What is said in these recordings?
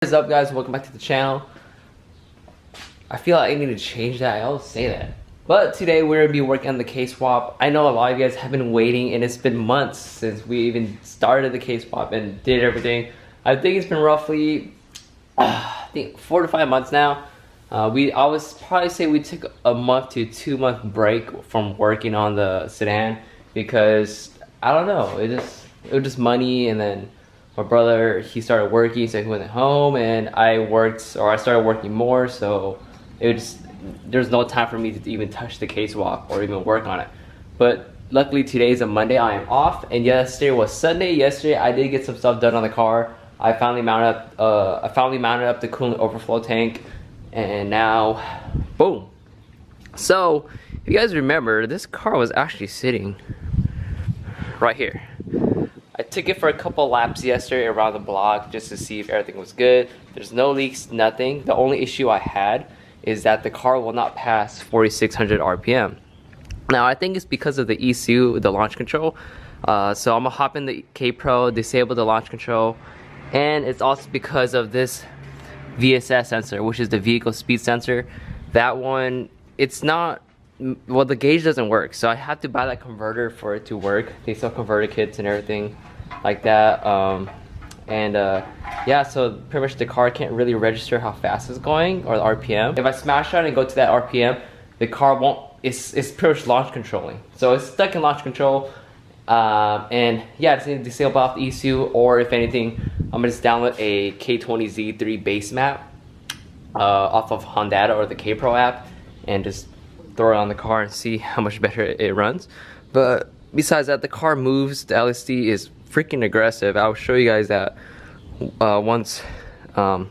What is up, guys? Welcome back to the channel. I feel like I need to change that. I always say that. But today we're gonna be working on the K swap. I know a lot of you guys have been waiting, and it's been months since we even started the K swap and did everything. I think it's been roughly, I think 4 to 5 months now. I would probably say we took a month to 2 month break from working on the sedan because I don't know. It was just money, and then my brother, he started working, so he went home, and I started working more, so there's no time for me to even touch the K swap or even work on it. But luckily today's a Monday, I am off, and yesterday was Sunday. Yesterday I did get some stuff done on the car. I finally mounted up the coolant overflow tank, and now boom. So if you guys remember, this car was actually sitting right here. I took it for a couple laps yesterday around the block just to see if everything was good. There's no leaks, nothing. The only issue I had is that the car will not pass 4,600 RPM. Now I think it's because of the ECU, the launch control. So I'm gonna hop in the K Pro, disable the launch control, and it's also because of this VSS sensor, which is the vehicle speed sensor. That one, it's not, well, the gauge doesn't work, so I have to buy that converter for it to work. They sell converter kits and everything like that. Yeah, so pretty much the car can't really register how fast it's going or the RPM. If I smash on and go to that RPM, the car won't, it's pretty much launch controlling. So it's stuck in launch control. And yeah, I just need to disable off the ECU, or if anything, I'm gonna just download a K20 Z3 base map off of Honda or the K Pro app and just throw it on the car and see how much better it runs. But besides that, the car moves. The LSD is freaking aggressive. I'll show you guys that once I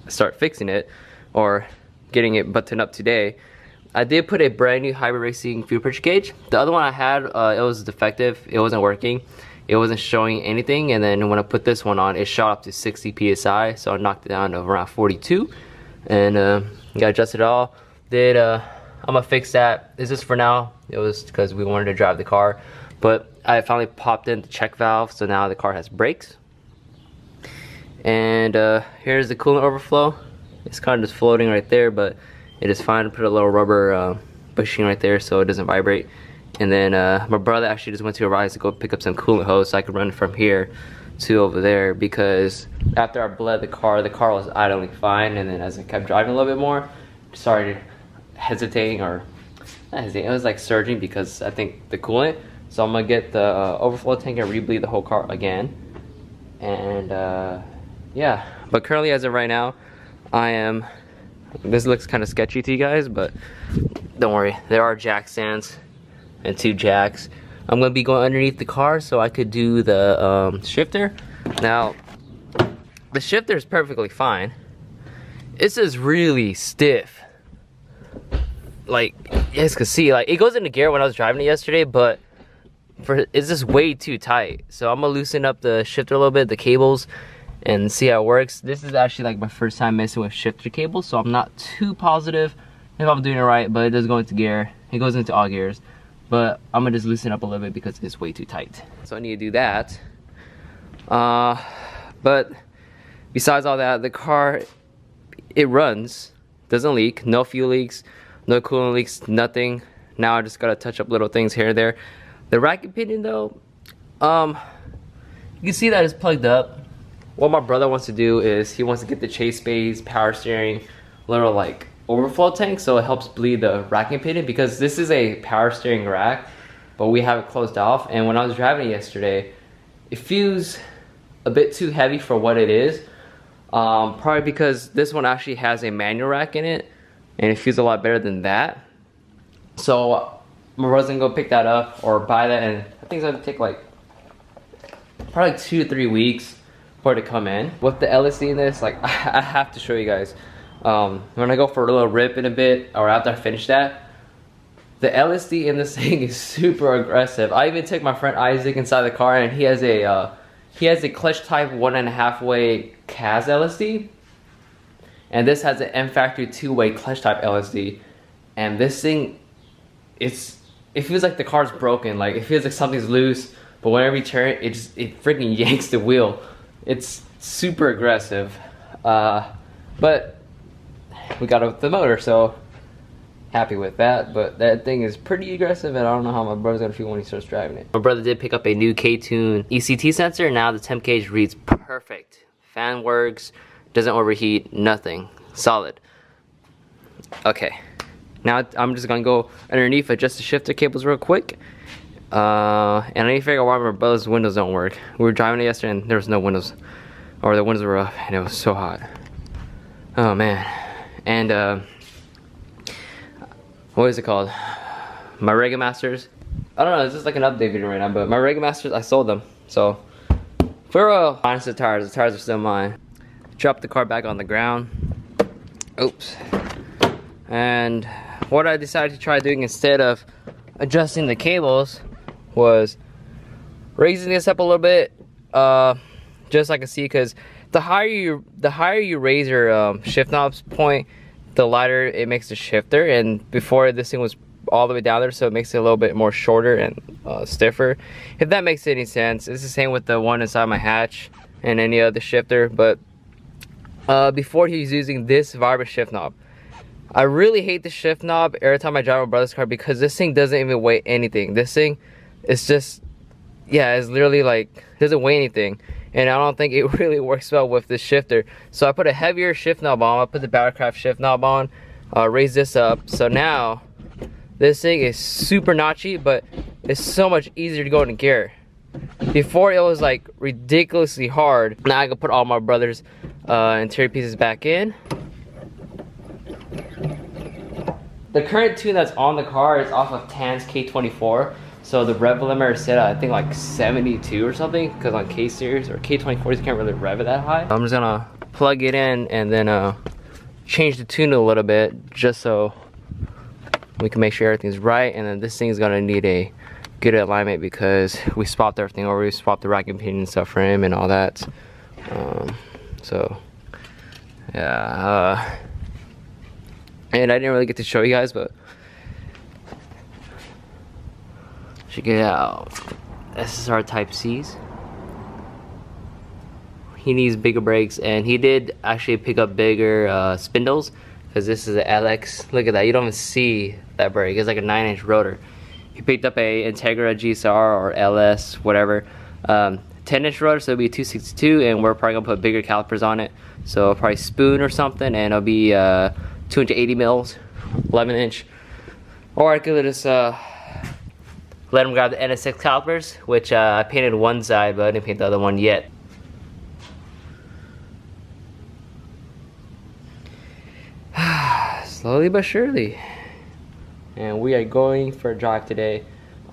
start fixing it or getting it buttoned up today. I did put a brand new hybrid racing fuel pressure gauge. The other one I had, it was defective. It wasn't working. It wasn't showing anything. And then when I put this one on, it shot up to 60 psi. So I knocked it down to around 42, and got adjusted it all. I'm gonna fix that. This is for now. It was because we wanted to drive the car, but I finally popped in the check valve, so now the car has brakes. And here's the coolant overflow. It's kind of just floating right there, but it is fine. Put a little rubber bushing right there so it doesn't vibrate. And then my brother actually just went to Arise to go pick up some coolant hose so I could run from here to over there, because after I bled the car was idling fine, and then as I kept driving a little bit more, started hesitating, or not hesitating, it was like surging because I think the coolant. So I'm gonna get the overflow tank and rebleed the whole car again. And yeah, but currently as of right now, this looks kind of sketchy to you guys, but don't worry, there are jack stands and 2 jacks. I'm gonna be going underneath the car so I could do the shifter. Now the shifter is perfectly fine. It's just really stiff. Like, you guys can see, like, it goes into gear when I was driving it yesterday, but it's just way too tight. So I'm gonna loosen up the shifter a little bit, the cables, and see how it works. This is actually like my first time messing with shifter cables, so I'm not too positive if I'm doing it right, but it does go into gear. It goes into all gears, but I'm gonna just loosen up a little bit because it's way too tight. So I need to do that. But besides all that, the car, it runs, doesn't leak, no fuel leaks, no coolant leaks, nothing. Now I just gotta touch up little things here and there. The rack and pinion though, you can see that it's plugged up. What my brother wants to do is he wants to get the chase base, power steering, little like overflow tank, so it helps bleed the rack and pinion, because this is a power steering rack, but we have it closed off. And when I was driving it yesterday, it feels a bit too heavy for what it is. Probably because this one actually has a manual rack in it, and it feels a lot better than that. So my brother's gonna go pick that up or buy that, and I think it's gonna take like probably like 2 to 3 weeks for it to come in. With the LSD in this, like, I have to show you guys. When I go for a little rip in a bit, or after I finish that, the LSD in this thing is super aggressive. I even took my friend Isaac inside the car, and he has a clutch type 1.5 way CAS LSD. And this has an M Factory 2-way clutch type LSD. And this thing, it feels like the car's broken. Like, it feels like something's loose, but whenever you turn it, it freaking yanks the wheel. It's super aggressive. But we got it with the motor, so happy with that. But that thing is pretty aggressive, and I don't know how my brother's gonna feel when he starts driving it. My brother did pick up a new K20 ECT sensor. Now the temp gauge reads perfect. Fan works, doesn't overheat, nothing. Solid. Okay, now I'm just gonna go underneath, adjust the shifter cables real quick. And I need to figure out why my brother's windows don't work. We were driving it yesterday and there was no windows, or the windows were up, and it was so hot. Oh man. And what is it called? My Rega Masters. I don't know, it's just like an update video right now, but my Rega Masters, I sold them. So for real, minus the tires are still mine. Dropped the car back on the ground. Oops. And what I decided to try doing instead of adjusting the cables was raising this up a little bit, just so I can see, because the higher you raise your shift knobs point, the lighter it makes the shifter. And before, this thing was all the way down there, so it makes it a little bit more shorter and stiffer, if that makes any sense. It's the same with the one inside my hatch and any other shifter. But before, he was using this Vibra shift knob. I really hate the shift knob every time I drive my brother's car, because this thing doesn't even weigh anything. This thing is just, yeah, it's literally like, doesn't weigh anything. And I don't think it really works well with this shifter. So I put a heavier shift knob on. I put the Battlecraft shift knob on, raise this up. So now this thing is super notchy, but it's so much easier to go into gear. Before, it was like ridiculously hard. Now I can put all my brother's interior pieces back in. The current tune that's on the car is off of Tan's K24. So the rev limiter is set at, I think, like 72 or something, because on K series or K24s you can't really rev it that high. I'm just gonna plug it in and then change the tune a little bit, just so we can make sure everything's right. And then this thing's gonna need a good alignment, because we swapped everything over. We swapped the rack and pinion and stuff for him and all that. So yeah, and I didn't really get to show you guys, but check it out. SSR Type C's. He needs bigger brakes, and he did actually pick up bigger spindles, because this is an LX. Look at that, you don't even see that brake. It's like a 9-inch rotor. He picked up a Integra GSR or LS, whatever, 10-inch rotor, so it'll be 262, and we're probably gonna put bigger calipers on it. So probably spoon or something, and it'll be 280 mils, 11-inch. Or I could just let him grab the NSX calipers, which I painted one side, but I didn't paint the other one yet. Slowly but surely. And we are going for a drive today.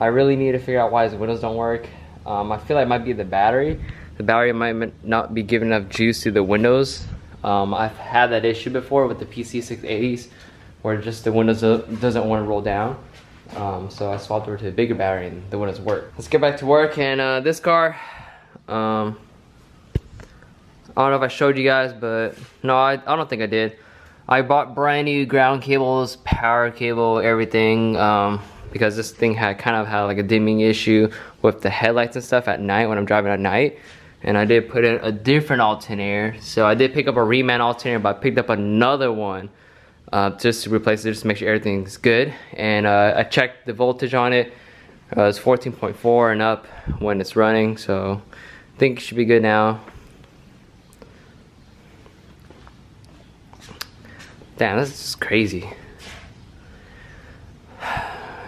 I really need to figure out why his windows don't work. I feel like it might be the battery. The battery might not be giving enough juice to the windows. I've had that issue before with the PC680s, where just the windows doesn't want to roll down. So I swapped over to a bigger battery and the windows work. Let's get back to work. And this car, I don't know if I showed you guys, but no, I don't think I did. I bought brand new ground cables, power cable, everything, because this thing kind of had like a dimming issue with the headlights and stuff at night when I'm driving at night. And I did put in a different alternator. So I did pick up a reman alternator, but I picked up another one just to replace it, just to make sure everything's good. And I checked the voltage on it. It's 14.4 and up when it's running, so I think it should be good now. Damn, this is crazy.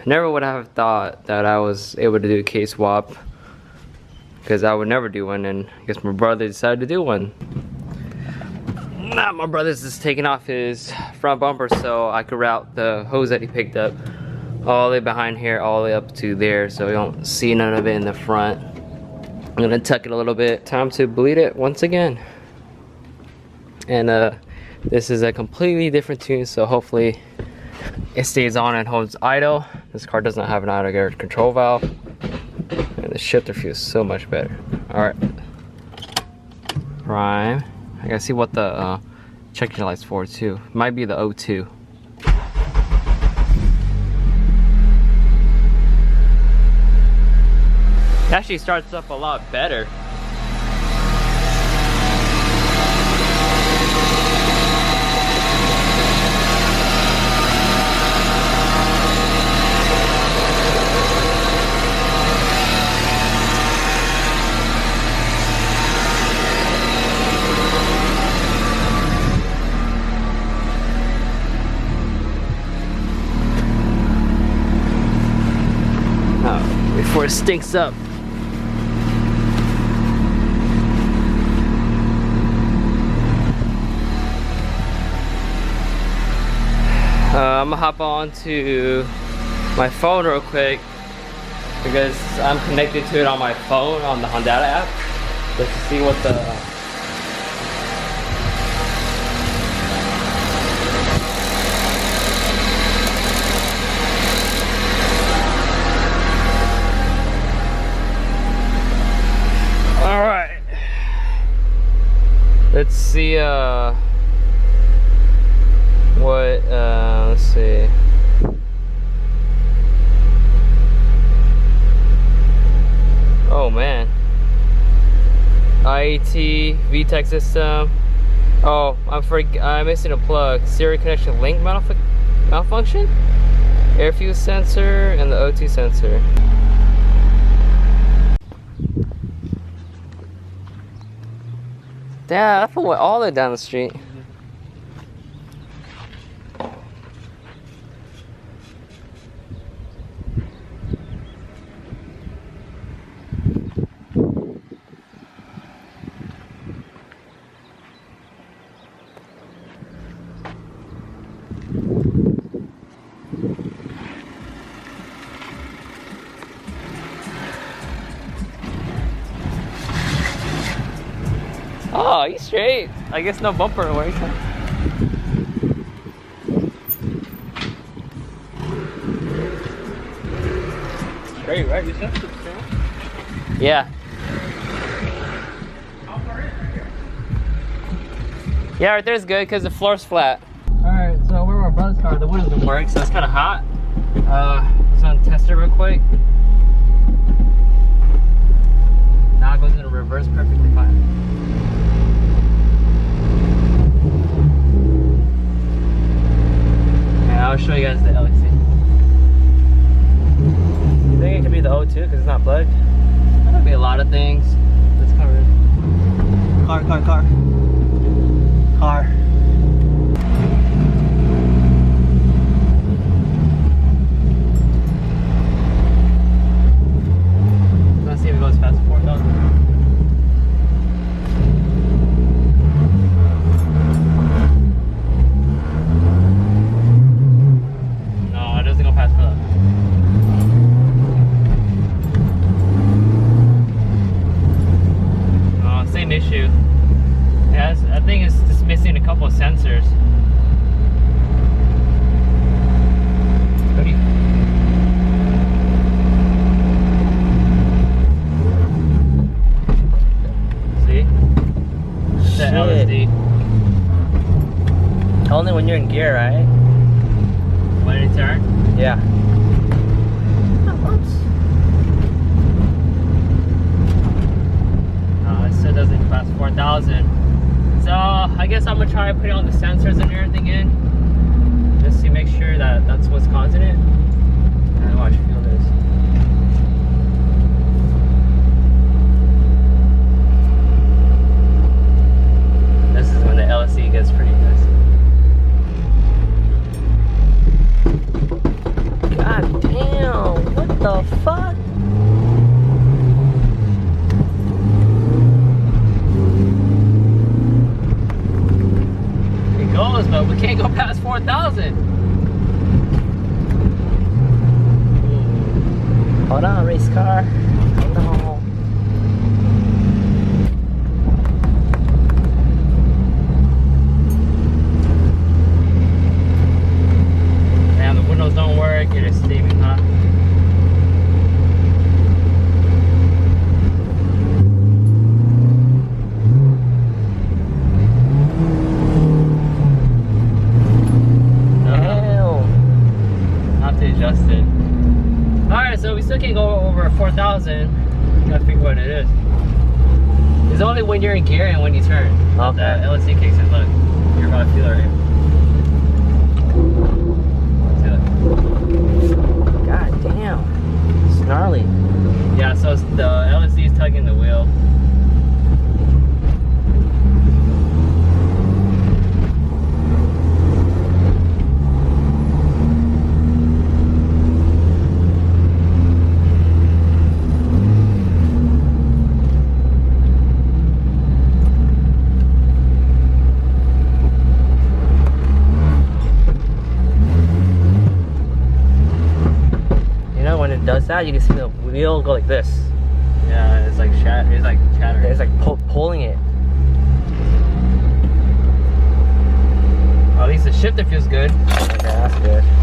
Never would have thought that I was able to do a K swap, because I would never do one, and I guess my brother decided to do one. Now my brother's just taking off his front bumper so I could route the hose that he picked up all the way behind here, all the way up to there, so we don't see none of it in the front. I'm gonna tuck it a little bit. Time to bleed it once again. And this is a completely different tune, so hopefully it stays on and holds idle. This car does not have an idle gear control valve, and the shifter feels so much better. All right, prime. I gotta see what the check engine light's for too. Might be the O2. It actually starts up a lot better. before it stinks up. I'm gonna hop on to my phone real quick because I'm connected to it on my phone on the Honda app just to see what the Alright. Let's see let's see. Oh man. IET, VTEC system. Oh, I'm missing a plug. Serial connection link malfunction? Air fuel sensor and the O2 sensor. Damn, I put all the way down the street. Oh, he's straight. I guess no bumper or anything. Straight, right? You said it's straight? Yeah. How far in right here? Yeah, right there's good because the floor's flat. Alright, so we're in my brother's car. The windows don't work, so it's kind of hot. Just gonna test it real quick. Now it goes into reverse perfectly fine. I'll show you guys the LEC. You think it could be the O2 because it's not plugged? That could be a lot of things. Let's cover it. Car. Let's see if it goes past 4,000. Issue. Yeah, I think it's just missing a couple of sensors. See? The LSD. Only when you're in gear, right? When you turn? Yeah. It doesn't pass 4,000. So I guess I'm gonna try to put all the sensors and everything in just to make sure that that's what's causing it. And watch, feel this. This is when the LSE gets pretty good. God damn, what the fuck? Goes, but we can't go past 4,000. Hold on, race car. Hold on. Damn, the windows don't work. You're just steaming, huh? Adjusted. Alright, so we still can't go over 4,000. Gotta figure what it is. It's only when you're in gear and when you turn. Okay. That LSD kicks in. Look, you're about to feel it right here. God damn. It's gnarly. Yeah, so the LSD is tugging the wheel. when it does that, you can see the wheel go like this. Yeah, it's like chattering. It's like pulling it. At least the shifter feels good. Okay, that's good.